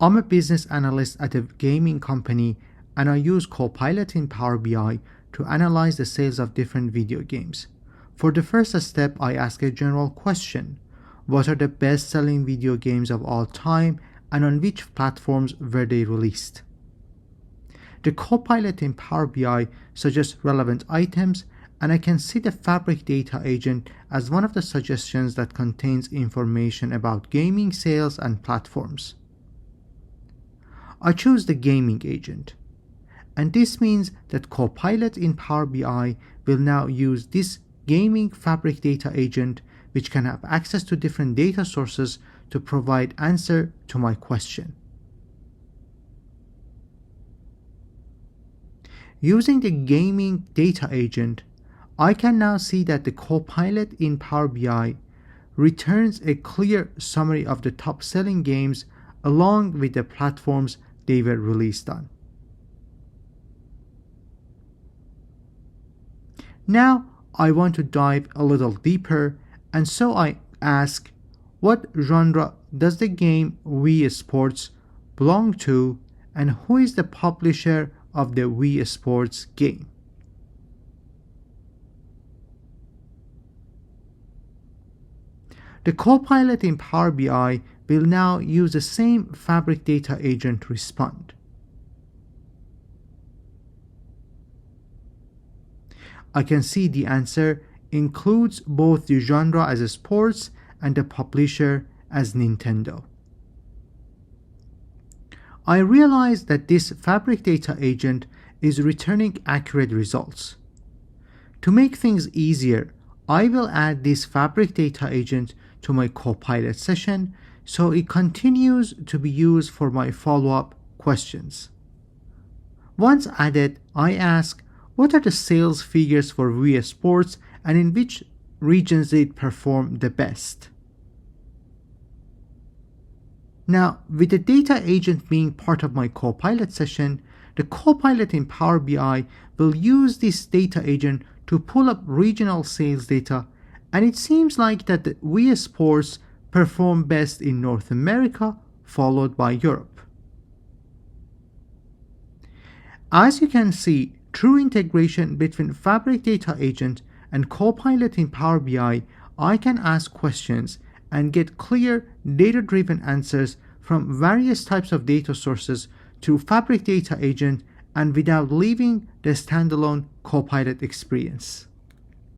I'm a business analyst at a gaming company and I use Copilot in Power BI to analyze the sales of different video games. For the first step, I ask a general question. What are the best-selling video games of all time and on which platforms were they released? The Copilot in Power BI suggests relevant items, and I can see the Fabric Data Agent as one of the suggestions that contains information about gaming sales and platforms. I choose the Gaming Agent, and this means that Copilot in Power BI will now use this Gaming Fabric Data Agent, which can have access to different data sources to provide answer to my question. Using the Gaming Data Agent, I can now see that the Copilot in Power BI returns a clear summary of the top selling games along with the platforms they were released on. Now I want to dive a little deeper, and so I ask, what genre does the game Wii Sports belong to, and who is the publisher of the Wii Sports game? The Copilot in Power BI will now use the same Fabric Data Agent to respond. I can see the answer includes both the genre as sports and the publisher as Nintendo. I realize that this Fabric Data Agent is returning accurate results. To make things easier, I will add this Fabric Data Agent to my Copilot session so it continues to be used for my follow-up questions. Once added, I ask, what are the sales figures for Wii Sports and in which regions did it perform the best? Now, with the data agent being part of my Copilot session, the Copilot in Power BI will use this data agent to pull up regional sales data, and it seems like that the Wii Sports performed best in North America, followed by Europe. As you can see, through integration between Fabric Data Agent and Copilot in Power BI, I can ask questions and get clear data-driven answers from various types of data sources through Fabric Data Agent and without leaving the standalone Copilot experience.